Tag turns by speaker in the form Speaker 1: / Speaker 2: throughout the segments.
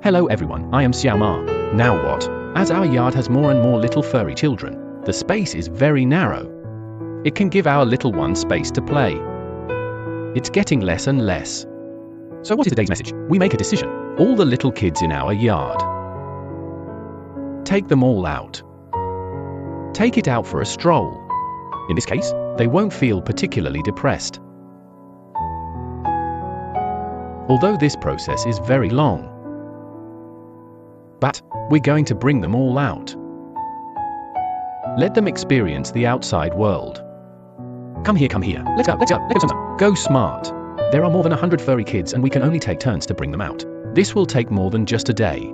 Speaker 1: Hello everyone, I am Xiao Ma. Now what? As our yard has more and more little furry children, the space is very narrow. It can give our little ones space to play. It's getting less and less. So what is today's message? We make a decision. All the little kids in our yard. Take them all out. Take it out for a stroll. In this case, they won't feel particularly depressed. Although this process is very long. But we're going to bring them all out. Let them experience the outside world. Come here, come here. Let's go. Go smart. There are more than 100 furry kids and we can only take turns to bring them out. This will take more than just a day.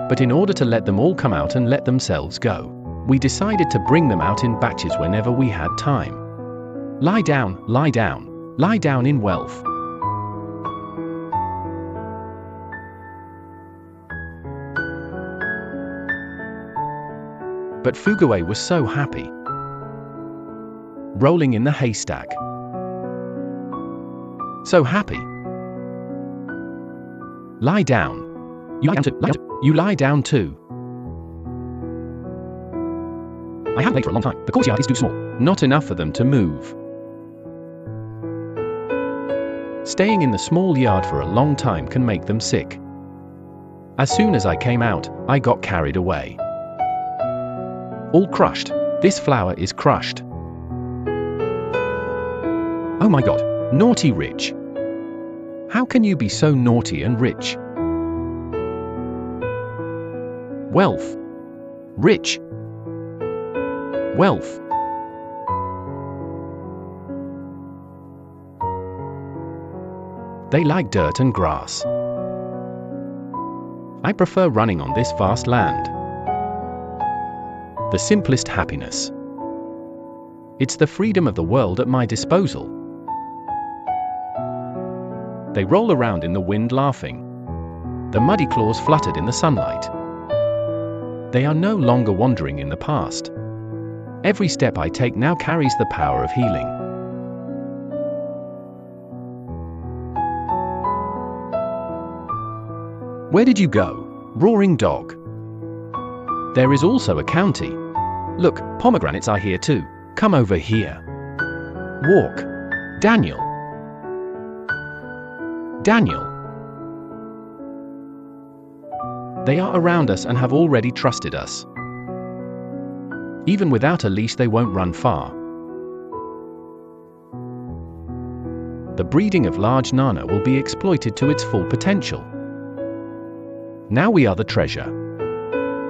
Speaker 1: But in order to let them all come out and let themselves go, we decided to bring them out in batches whenever we had time. Lie down, lie down. Lie down in wealth. But Fugaway was so happy. Rolling in the haystack. So happy. Lie down. You lie down too. You lie down too. I haven't played for a long time. The courtyard is too small. Not enough for them to move. Staying in the small yard for a long time can make them sick. As soon as I came out, I got carried away. All crushed. This flower is crushed. Oh my God, naughty rich. How can you be so naughty and rich? Wealth. Rich. Wealth. They like dirt and grass. I prefer running on this vast land. The simplest happiness. It's the freedom of the world at my disposal. They roll around in the wind laughing. The muddy claws fluttered in the sunlight. They are no longer wandering in the past. Every step I take now carries the power of healing. Where did you go, roaring dog? There is also a county. Look, pomegranates are here too. Come over here. Walk. Daniel. Daniel. They are around us and have already trusted us. Even without a leash they won't run far. The breeding of large Nana will be exploited to its full potential. Now we are the treasure.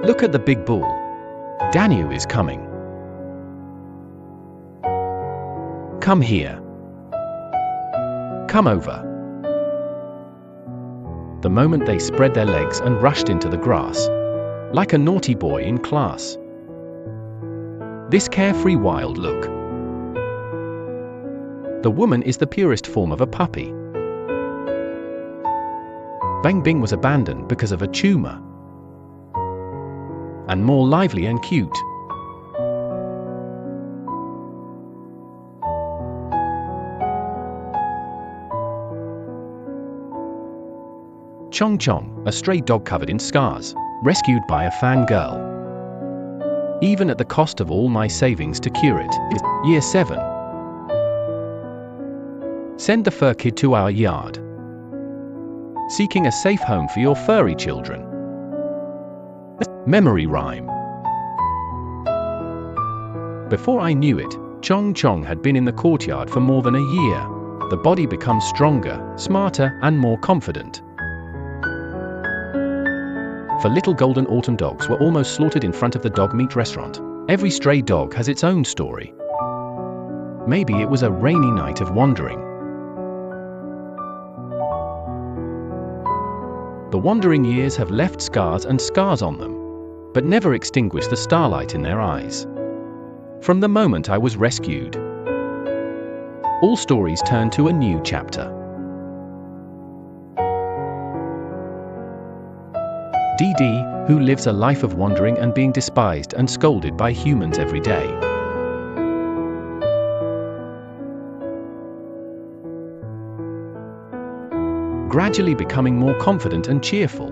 Speaker 1: Look at the big bull. Daniel is coming. Come here. Come over. The moment they spread their legs and rushed into the grass, like a naughty boy in class. This carefree wild look. The woman is the purest form of a puppy. Bang Bing was abandoned because of a tumor. And more lively and cute. Chong Chong, a stray dog covered in scars, rescued by a fangirl. Even at the cost of all my savings to cure it. Year 7. Send the fur kid to our yard. Seeking a safe home for your furry children. Memory rhyme. Before I knew it, Chong Chong had been in the courtyard for more than a year. The body becomes stronger, smarter, and more confident. For little golden autumn dogs were almost slaughtered in front of the dog meat restaurant. Every stray dog has its own story. Maybe it was a rainy night of wandering. The wandering years have left scars and scars on them, but never extinguished the starlight in their eyes. From the moment I was rescued, all stories turn to a new chapter. Dee, who lives a life of wandering and being despised and scolded by humans every day. gradually becoming more confident and cheerful.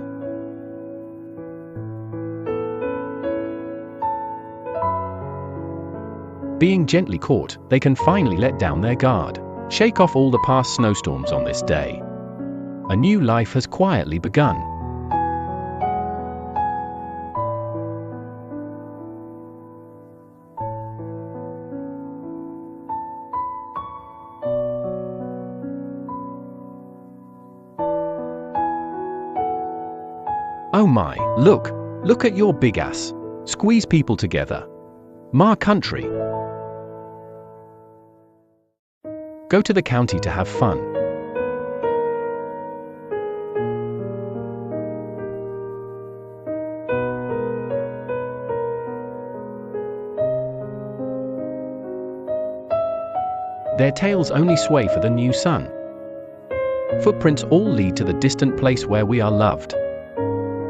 Speaker 1: Being gently caught, they can finally let down their guard, shake off all the past snowstorms on this day. A new life has quietly begun. Oh my, look at your big ass. Squeeze people together. Ma country. Go to the county to have fun. Their tails only sway for the new sun. Footprints all lead to the distant place where we are loved.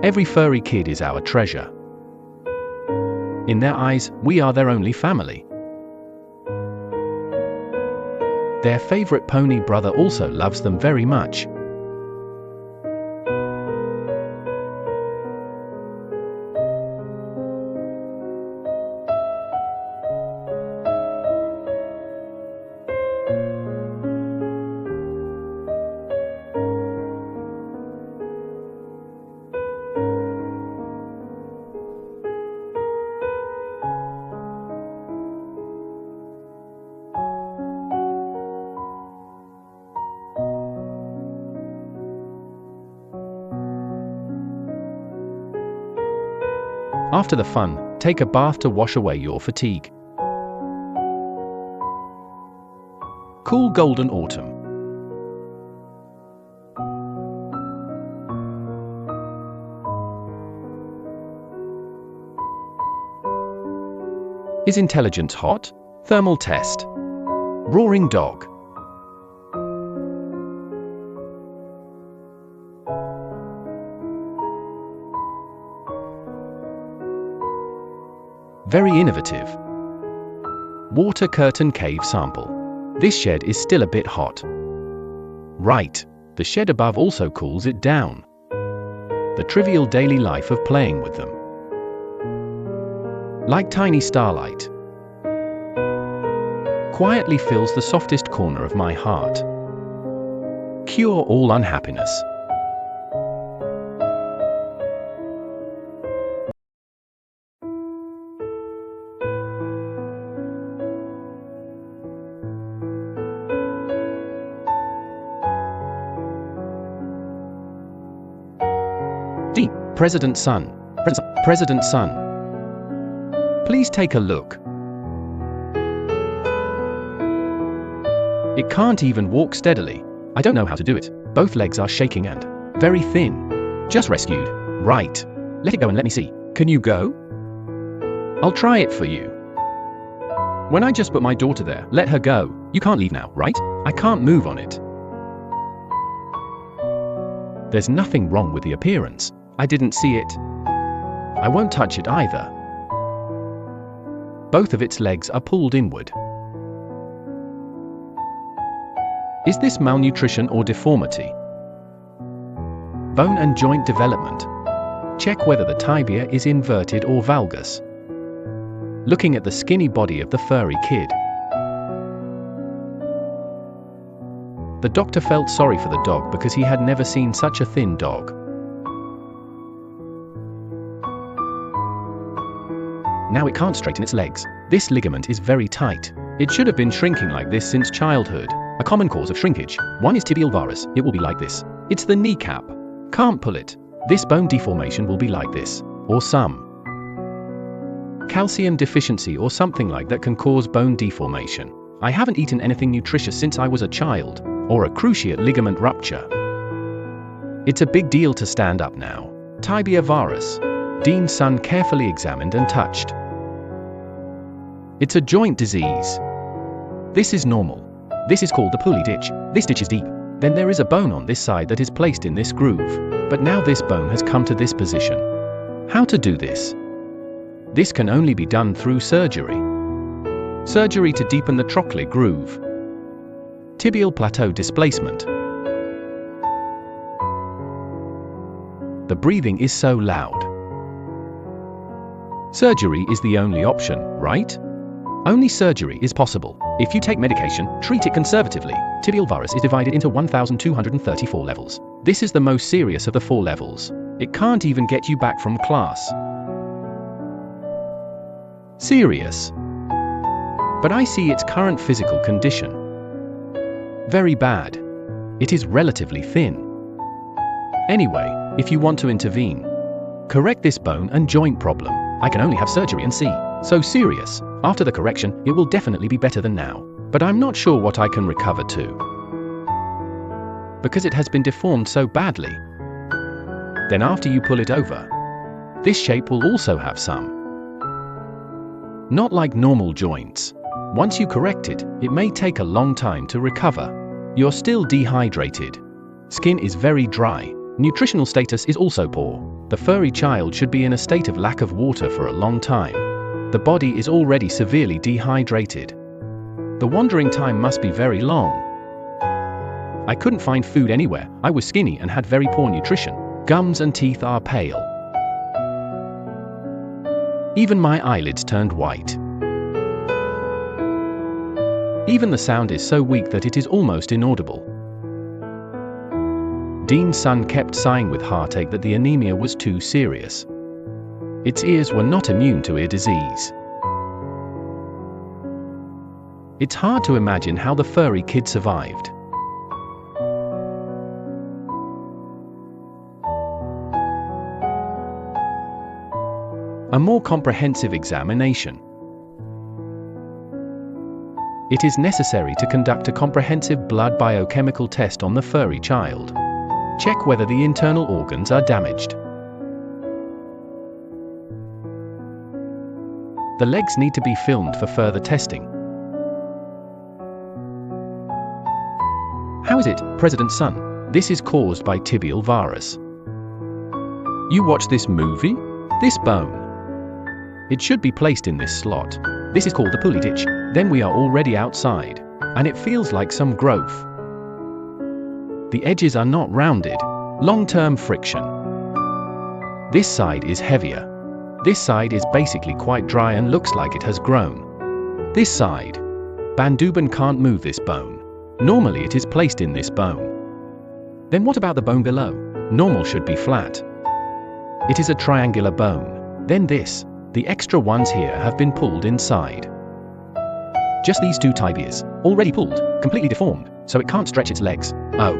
Speaker 1: Every furry kid is our treasure. In their eyes, we are their only family. Their favorite pony brother also loves them very much. After the fun, take a bath to wash away your fatigue. Cool golden autumn. Is intelligence hot? Thermal test. Roaring dog. Very innovative. Water curtain cave sample. This shed is still a bit hot. Right, the shed above also cools it down. The trivial daily life of playing with them. Like tiny starlight. Quietly fills the softest corner of my heart. Cure all unhappiness. D. President Sun. President Sun. Please take a look. It can't even walk steadily. I don't know how to do it. Both legs are shaking and very thin. Just rescued. Right. Let it go and let me see. Can you go? I'll try it for you. When I just put my daughter there, let her go. You can't leave now, right? I can't move on it. There's nothing wrong with the appearance. I didn't see it. I won't touch it either. Both of its legs are pulled inward. Is this malnutrition or deformity? Bone and joint development. Check whether the tibia is inverted or valgus. Looking at the skinny body of the furry kid. The doctor felt sorry for the dog because he had never seen such a thin dog. Now it can't straighten its legs. This ligament is very tight. It should have been shrinking like this since childhood. A common cause of shrinkage. One is tibial varus. It will be like this. It's the kneecap. Can't pull it. This bone deformation will be like this. Or some calcium deficiency or something like that can cause bone deformation. I haven't eaten anything nutritious since I was a child. Or a cruciate ligament rupture. It's a big deal to stand up now. Tibia varus. Dean's son carefully examined and touched. It's a joint disease. This is normal. This is called the pulley ditch. This ditch is deep. Then there is a bone on this side that is placed in this groove. But now this bone has come to this position. How to do this? This can only be done through surgery. Surgery to deepen the trochlear groove. Tibial plateau displacement. The breathing is so loud. Surgery is the only option, right? Only surgery is possible. If you take medication, treat it conservatively. Tibial varus is divided into 1,234 levels. This is the most serious of the 4 levels. It can't even get you back from class. Serious. But I see its current physical condition. Very bad. It is relatively thin. Anyway, if you want to intervene, correct this bone and joint problem, I can only have surgery and see. So serious. After the correction, it will definitely be better than now. But I'm not sure what I can recover to. Because it has been deformed so badly. Then after you pull it over, this shape will also have some. Not like normal joints. Once you correct it, it may take a long time to recover. You're still dehydrated. Skin is very dry. Nutritional status is also poor. The furry child should be in a state of lack of water for a long time. The body is already severely dehydrated. The wandering time must be very long. I couldn't find food anywhere. I was skinny and had very poor nutrition. Gums and teeth are pale. Even my eyelids turned white. Even the sound is so weak that it is almost inaudible. Dean's son kept sighing with heartache that the anemia was too serious. Its ears were not immune to ear disease. It's hard to imagine how the furry kid survived. A more comprehensive examination. It is necessary to conduct a comprehensive blood biochemical test on the furry child. Check whether the internal organs are damaged. The legs need to be filmed for further testing. How is it, President's son? This is caused by tibial varus. You watch this movie? This bone. It should be placed in this slot. This is called the pulley ditch. Then we are already outside. And it feels like some growth. The edges are not rounded. Long-term friction. This side is heavier. This side is basically quite dry and looks like it has grown. This side. Bandhuban can't move this bone. Normally it is placed in this bone. Then what about the bone below? Normal should be flat. It is a triangular bone. Then this. The extra ones here have been pulled inside. Just these 2 tibias, already pulled, completely deformed, so it can't stretch its legs. Oh.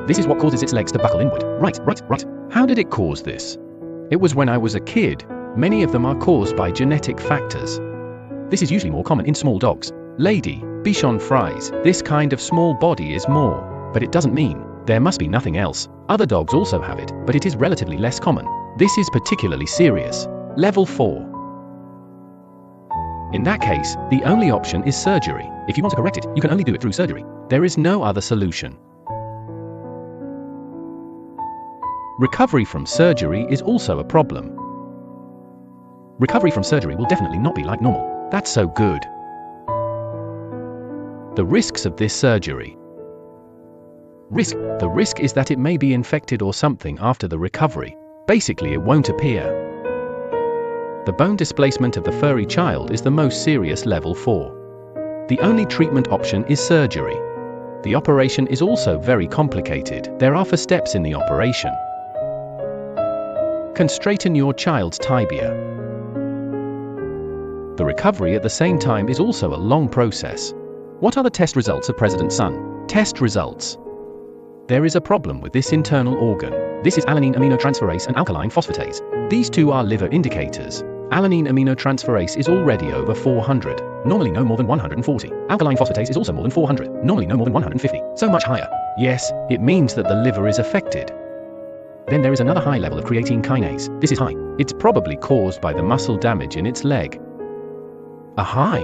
Speaker 1: This is what causes its legs to buckle inward. Right. How did it cause this? It was when I was a kid. Many of them are caused by genetic factors. This is usually more common in small dogs. Lady, Bichon Frise, this kind of small body is more, but it doesn't mean there must be nothing else. Other dogs also have it, but it is relatively less common. This is particularly serious. Level 4. In that case, the only option is surgery. If you want to correct it, you can only do it through surgery. There is no other solution. Recovery from surgery is also a problem. Recovery from surgery will definitely not be like normal. That's so good. The risks of this surgery. The risk is that it may be infected or something after the recovery. Basically, it won't appear. The bone displacement of the furry child is the most serious level 4. The only treatment option is surgery. The operation is also very complicated. There are 4 steps in the operation. Can straighten your child's tibia. The recovery at the same time is also a long process. What are the test results of President's son? Test results. There is a problem with this internal organ. This is alanine aminotransferase and alkaline phosphatase. These 2 are liver indicators. Alanine aminotransferase is already over 400, normally no more than 140. Alkaline phosphatase is also more than 400, normally no more than 150, so much higher. Yes, it means that the liver is affected. Then there is another high level of creatine kinase. This is high. It's probably caused by the muscle damage in its leg. A high.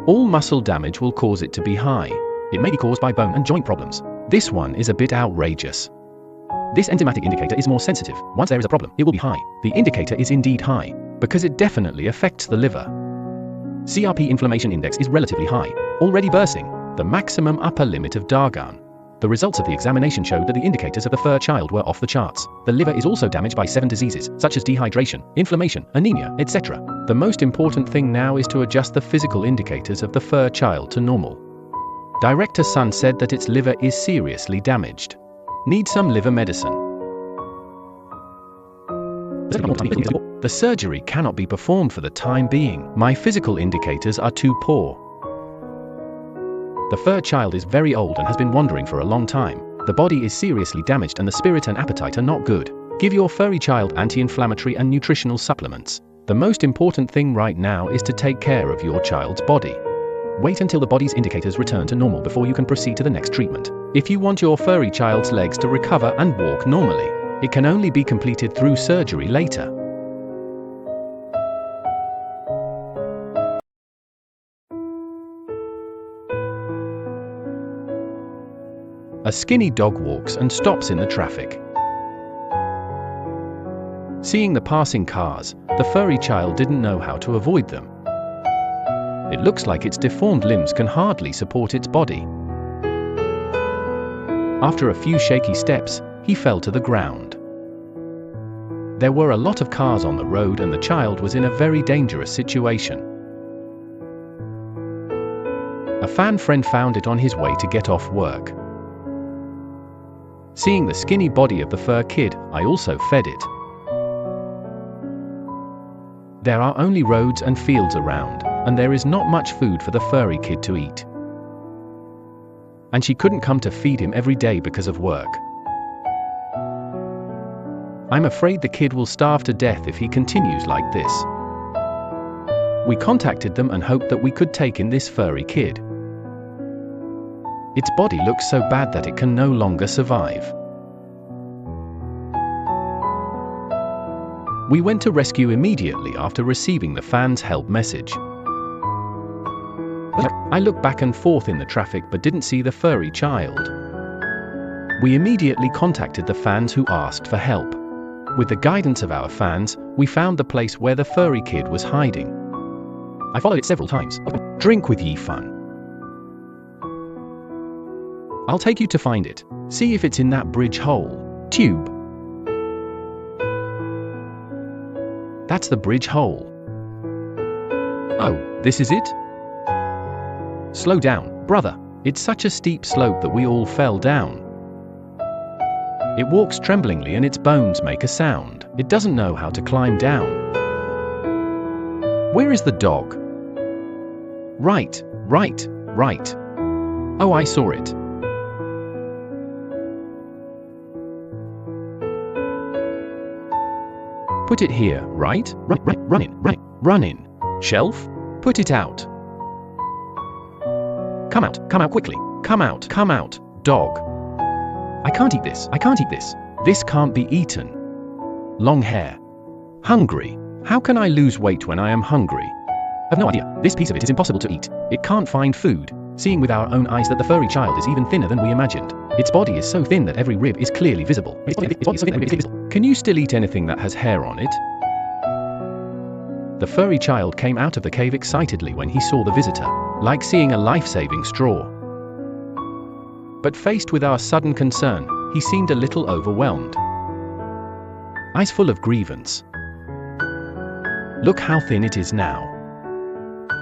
Speaker 1: All muscle damage will cause it to be high. It may be caused by bone and joint problems. This one is a bit outrageous. This enzymatic indicator is more sensitive. Once there is a problem, it will be high. The indicator is indeed high, because it definitely affects the liver. CRP inflammation index is relatively high, already bursting the maximum upper limit of Dargan. The results of the examination showed that the indicators of the fur child were off the charts. The liver is also damaged by 7 diseases, such as dehydration, inflammation, anemia, etc. The most important thing now is to adjust the physical indicators of the fur child to normal. Director Sun said that its liver is seriously damaged. Need some liver medicine. The surgery cannot be performed for the time being. My physical indicators are too poor. The fur child is very old and has been wandering for a long time. The body is seriously damaged and the spirit and appetite are not good. Give your furry child anti-inflammatory and nutritional supplements. The most important thing right now is to take care of your child's body. Wait until the body's indicators return to normal before you can proceed to the next treatment. If you want your furry child's legs to recover and walk normally, it can only be completed through surgery later. A skinny dog walks and stops in the traffic. Seeing the passing cars, the furry child didn't know how to avoid them. It looks like its deformed limbs can hardly support its body. After a few shaky steps, he fell to the ground. There were a lot of cars on the road and the child was in a very dangerous situation. A fan friend found it on his way to get off work. Seeing the skinny body of the fur kid, I also fed it. There are only roads and fields around, and there is not much food for the furry kid to eat. And she couldn't come to feed him every day because of work. I'm afraid the kid will starve to death if he continues like this. We contacted them and hoped that we could take in this furry kid. Its body looks so bad that it can no longer survive. We went to rescue immediately after receiving the fan's help message. I looked back and forth in the traffic but didn't see the furry child. We immediately contacted the fans who asked for help. With the guidance of our fans, we found the place where the furry kid was hiding. I followed it several times. Drink with ye fun. I'll take you to find it. See if it's in that bridge hole. Tube. That's the bridge hole. Oh, this is it? Slow down, brother. It's such a steep slope that we all fell down. It walks tremblingly and its bones make a sound. It doesn't know how to climb down. Where is the dog? Right. Oh, I saw it. Put it here, right? Run in. Shelf? Put it out. Come out quickly. Come out, dog. I can't eat this. This can't be eaten. Long hair. Hungry. How can I lose weight when I am hungry? I've no idea. This piece of it is impossible to eat. It can't find food. Seeing with our own eyes that the furry child is even thinner than we imagined. Its body is so thin that every rib is clearly visible. Can you still eat anything that has hair on it? The furry child came out of the cave excitedly when he saw the visitor, like seeing a life-saving straw. But faced with our sudden concern, he seemed a little overwhelmed. Eyes full of grievance. Look how thin it is now.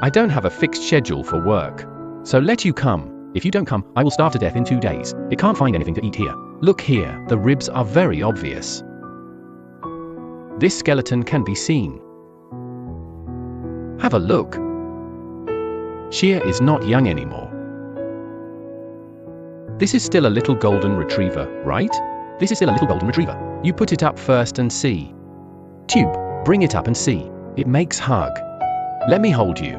Speaker 1: I don't have a fixed schedule for work. So let you come. If you don't come, I will starve to death in 2 days. It can't find anything to eat here. Look here, the ribs are very obvious. This skeleton can be seen. Have a look. Sheer is not young anymore. This is still a little golden retriever, right? This is still a little golden retriever. You put it up first and see. Tube, bring it up and see. It makes hug. Let me hold you.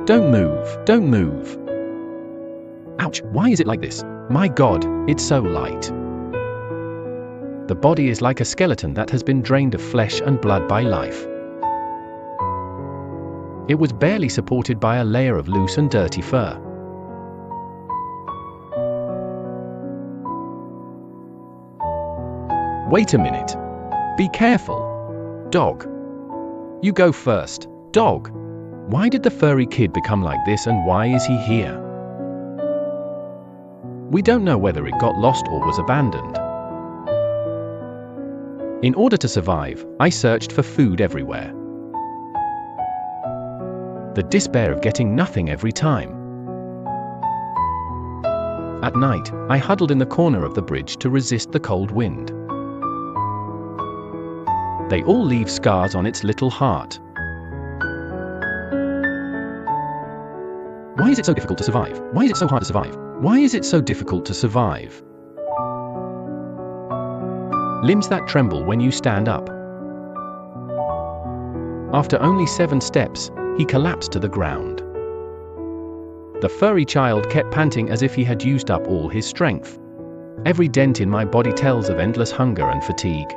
Speaker 1: Don't move. Ouch, why is it like this? My God, it's so light. The body is like a skeleton that has been drained of flesh and blood by life. It was barely supported by a layer of loose and dirty fur. Wait a minute. Be careful. Dog. You go first, dog. Why did the furry kid become like this, and why is he here? We don't know whether it got lost or was abandoned. In order to survive, I searched for food everywhere. The despair of getting nothing every time. At night, I huddled in the corner of the bridge to resist the cold wind. They all leave scars on its little heart. Why is it so difficult to survive? Why is it so hard to survive? Why is it so difficult to survive? Limbs that tremble when you stand up. After only 7 steps, he collapsed to the ground. The furry child kept panting as if he had used up all his strength. Every dent in my body tells of endless hunger and fatigue.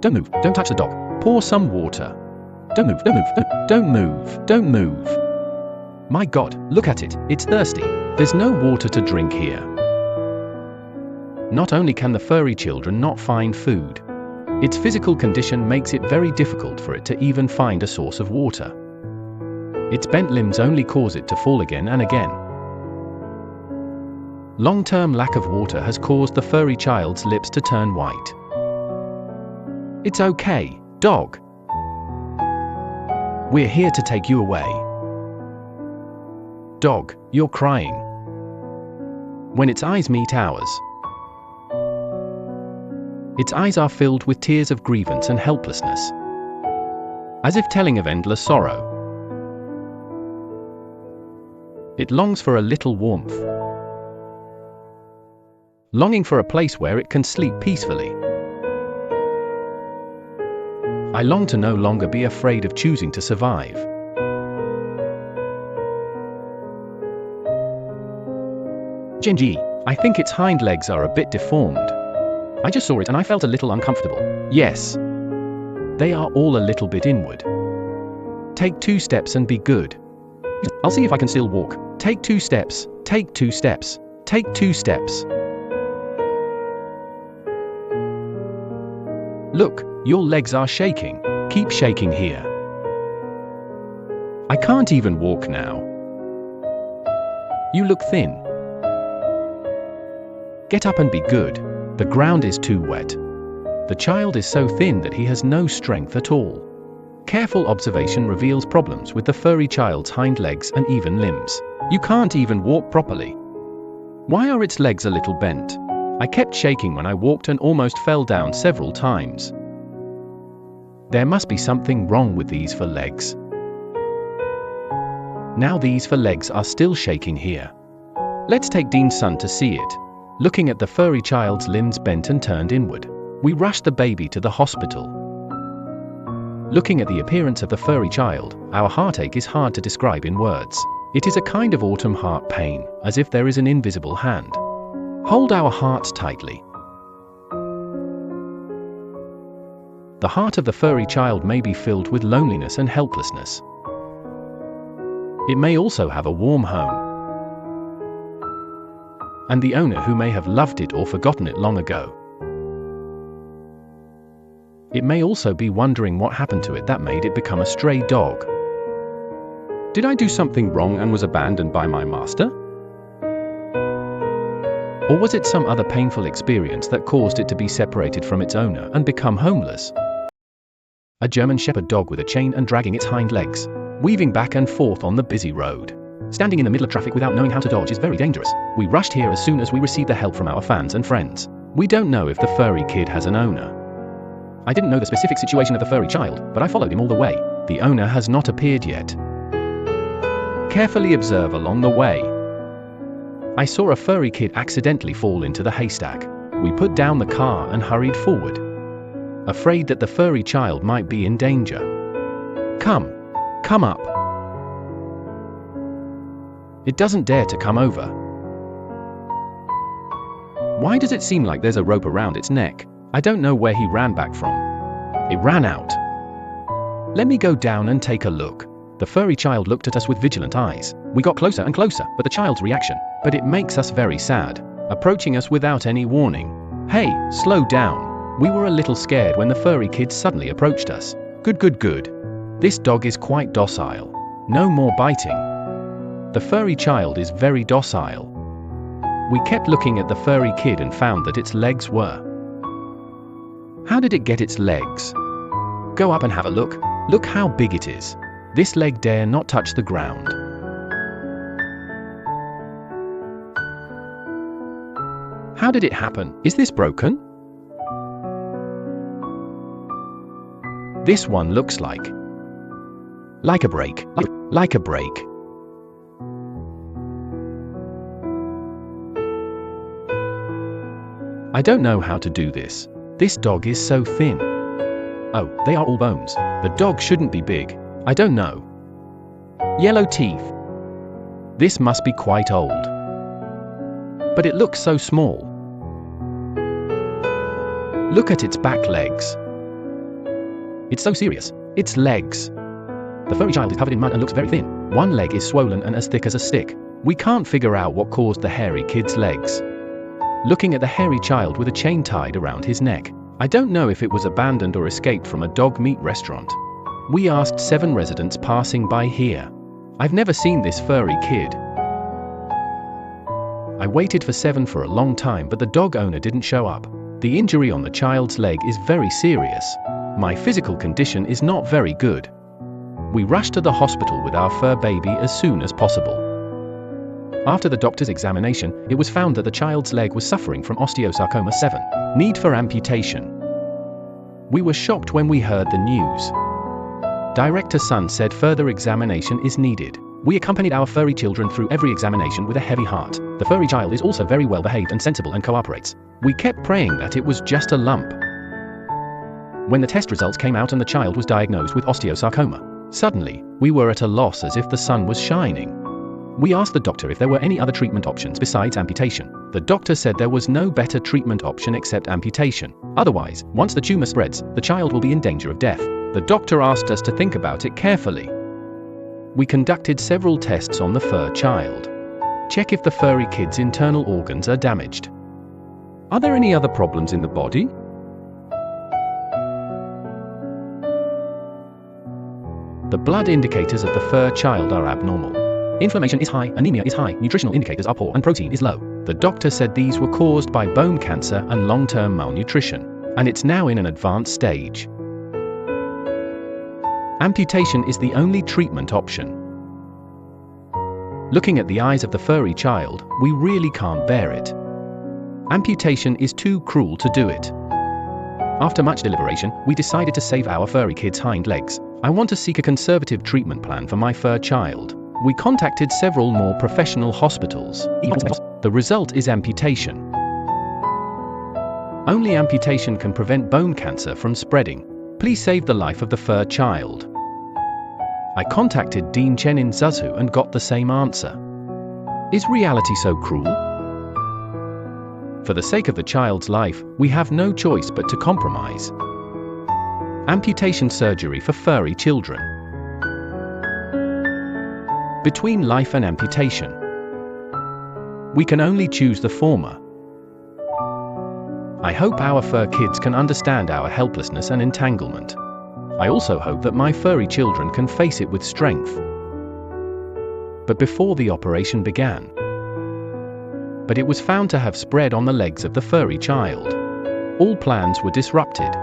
Speaker 1: Don't move, don't touch the dog. Pour some water. Don't move, don't move, don't move, don't move. My God, look at it, it's thirsty. There's no water to drink here. Not only can the furry children not find food, its physical condition makes it very difficult for it to even find a source of water. Its bent limbs only cause it to fall again and again. Long-term lack of water has caused the furry child's lips to turn white. It's okay, dog. We're here to take you away. Dog, you're crying. When its eyes meet ours, its eyes are filled with tears of grievance and helplessness, as if telling of endless sorrow. It longs for a little warmth, longing for a place where it can sleep peacefully. I long to no longer be afraid of choosing to survive. Genji, I think its hind legs are a bit deformed. I just saw it and I felt a little uncomfortable. Yes. They are all a little bit inward. Take 2 steps and be good. I'll see if I can still walk. Take 2 steps, take 2 steps, take 2 steps. Look, your legs are shaking. Keep shaking here. I can't even walk now. You look thin. Get up and be good. The ground is too wet. The child is so thin that he has no strength at all. Careful observation reveals problems with the furry child's hind legs and even limbs. You can't even walk properly. Why are its legs a little bent? I kept shaking when I walked and almost fell down several times. There must be something wrong with these for legs. Now these for legs are still shaking here. Let's take Dean's son to see it. Looking at the furry child's limbs bent and turned inward, we rushed the baby to the hospital. Looking at the appearance of the furry child, our heartache is hard to describe in words. It is a kind of autumn heart pain, as if there is an invisible hand. Hold our hearts tightly. The heart of the furry child may be filled with loneliness and helplessness. It may also have a warm home, and the owner who may have loved it or forgotten it long ago. It may also be wondering what happened to it that made it become a stray dog. Did I do something wrong and was abandoned by my master? Or was it some other painful experience that caused it to be separated from its owner and become homeless? A German Shepherd dog with a chain and dragging its hind legs, weaving back and forth on the busy road. Standing in the middle of traffic without knowing how to dodge is very dangerous. We rushed here as soon as we received the help from our fans and friends. We don't know if the furry kid has an owner. I didn't know the specific situation of the furry child, but I followed him all the way. The owner has not appeared yet. Carefully observe along the way. I saw a furry kid accidentally fall into the haystack. We put down the car and hurried forward, afraid that the furry child might be in danger. Come up. It doesn't dare to come over. Why does it seem like there's a rope around its neck? I don't know where he ran back from. It ran out. Let me go down and take a look. The furry child looked at us with vigilant eyes. We got closer and closer, but the child's reaction. But it makes us very sad. Approaching us without any warning. Hey, slow down. We were a little scared when the furry kid suddenly approached us. Good. This dog is quite docile. No more biting. The furry child is very docile. We kept looking at the furry kid and found that its legs were. How did it get its legs? Go up and have a look. Look how big it is. This leg dare not touch the ground. How did it happen? Is this broken? This one looks like a break. Like a break. I don't know how to do this. This dog is so thin. Oh, they are all bones. The dog shouldn't be big. I don't know. Yellow teeth. This must be quite old. But it looks so small. Look at its back legs. It's so serious. Its legs. The furry child is covered in mud and looks very thin. One leg is swollen and as thick as a stick. We can't figure out what caused the hairy kid's legs. Looking at the hairy child with a chain tied around his neck. I don't know if it was abandoned or escaped from a dog meat restaurant. We asked 7 residents passing by here. I've never seen this furry kid. I waited for 7 for a long time, but the dog owner didn't show up. The injury on the child's leg is very serious. My physical condition is not very good. We rushed to the hospital with our fur baby as soon as possible. After the doctor's examination, it was found that the child's leg was suffering from osteosarcoma 7. Need for amputation. We were shocked when we heard the news. Director Sun said further examination is needed. We accompanied our furry children through every examination with a heavy heart. The furry child is also very well behaved and sensible and cooperates. We kept praying that it was just a lump. When the test results came out and the child was diagnosed with osteosarcoma, suddenly, we were at a loss as if the sun was shining. We asked the doctor if there were any other treatment options besides amputation. The doctor said there was no better treatment option except amputation. Otherwise, once the tumor spreads, the child will be in danger of death. The doctor asked us to think about it carefully. We conducted several tests on the fur child. Check if the furry kid's internal organs are damaged. Are there any other problems in the body? The blood indicators of the fur child are abnormal. Inflammation is high, anemia is high, nutritional indicators are poor, and protein is low. The doctor said these were caused by bone cancer and long-term malnutrition, and it's now in an advanced stage. Amputation is the only treatment option. Looking at the eyes of the furry child, we really can't bear it. Amputation is too cruel to do it. After much deliberation, we decided to save our furry kid's hind legs. I want to seek a conservative treatment plan for my fur child. We contacted several more professional hospitals. The result is amputation. Only amputation can prevent bone cancer from spreading. Please save the life of the fur child. I contacted Dean Chen in Zhuzhou and got the same answer. Is reality so cruel? For the sake of the child's life, we have no choice but to compromise. Amputation surgery for furry children. Between life and amputation. We can only choose the former. I hope our fur kids can understand our helplessness and entanglement. I also hope that my furry children can face it with strength. But before the operation began. But it was found to have spread on the legs of the furry child. All plans were disrupted.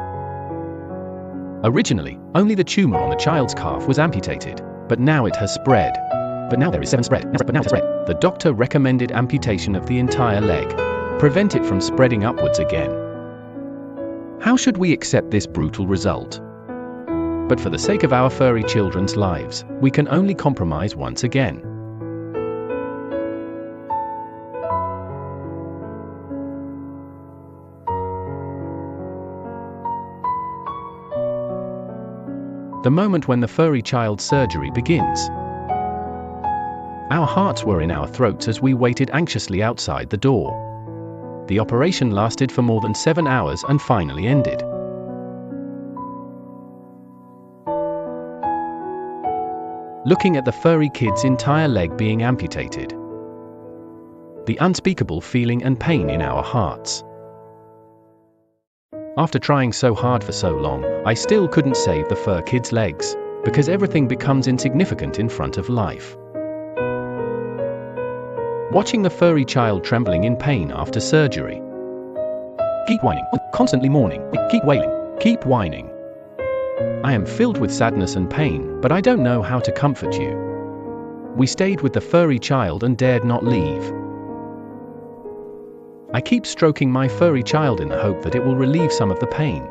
Speaker 1: Originally, only the tumor on the child's calf was amputated, but now it has spread. But now there is 7 spread. But now it has spread. The doctor recommended amputation of the entire leg. Prevent it from spreading upwards again. How should we accept this brutal result? But for the sake of our furry children's lives, we can only compromise once again. The moment when the furry child's surgery begins. Our hearts were in our throats as we waited anxiously outside the door. The operation lasted for more than 7 hours and finally ended. Looking at the furry kid's entire leg being amputated. The unspeakable feeling and pain in our hearts. After trying so hard for so long, I still couldn't save the fur kid's legs. because everything becomes insignificant in front of life. Watching the furry child trembling in pain after surgery. Keep whining, constantly mourning, keep wailing, keep whining. I am filled with sadness and pain, but I don't know how to comfort you. We stayed with the furry child and dared not leave. I keep stroking my furry child in the hope that it will relieve some of the pain.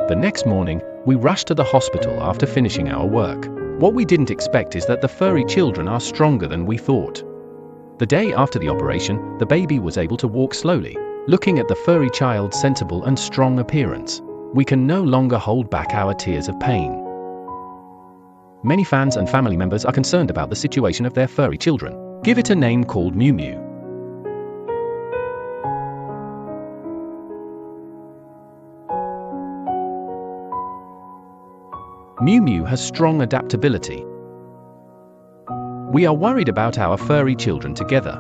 Speaker 1: The next morning, we rushed to the hospital after finishing our work. What we didn't expect is that the furry children are stronger than we thought. The day after the operation, the baby was able to walk slowly. Looking at the furry child's sensible and strong appearance, we can no longer hold back our tears of pain. Many fans and family members are concerned about the situation of their furry children. Give it a name called Mew Mew. Mew Mew has strong adaptability. We are worried about our furry children together.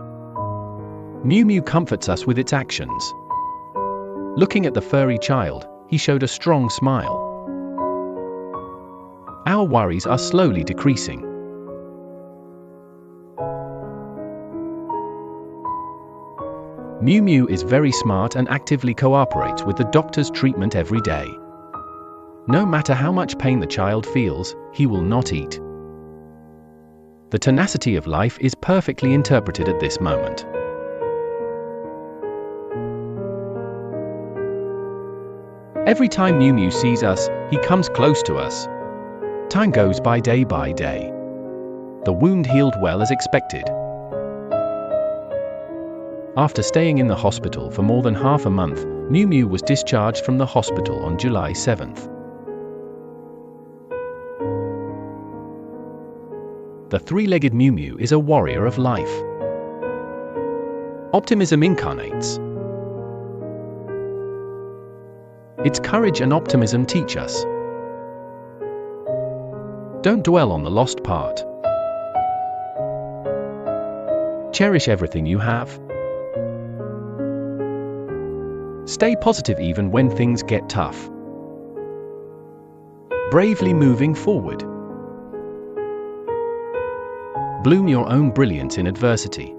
Speaker 1: Mew Mew comforts us with its actions. Looking at the furry child, he showed a strong smile. Our worries are slowly decreasing. Mew Mew is very smart and actively cooperates with the doctor's treatment every day. No matter how much pain the child feels, he will not eat. The tenacity of life is perfectly interpreted at this moment. Every time Mew Mew sees us, he comes close to us. Time goes by day by day. The wound healed well as expected. After staying in the hospital for more than half a month, Mew Mew was discharged from the hospital on July 7th. The three-legged Mew Mew is a warrior of life. Optimism incarnates. Its courage and optimism teach us. Don't dwell on the lost part. Cherish everything you have. Stay positive even when things get tough. Bravely moving forward. Bloom your own brilliance in adversity.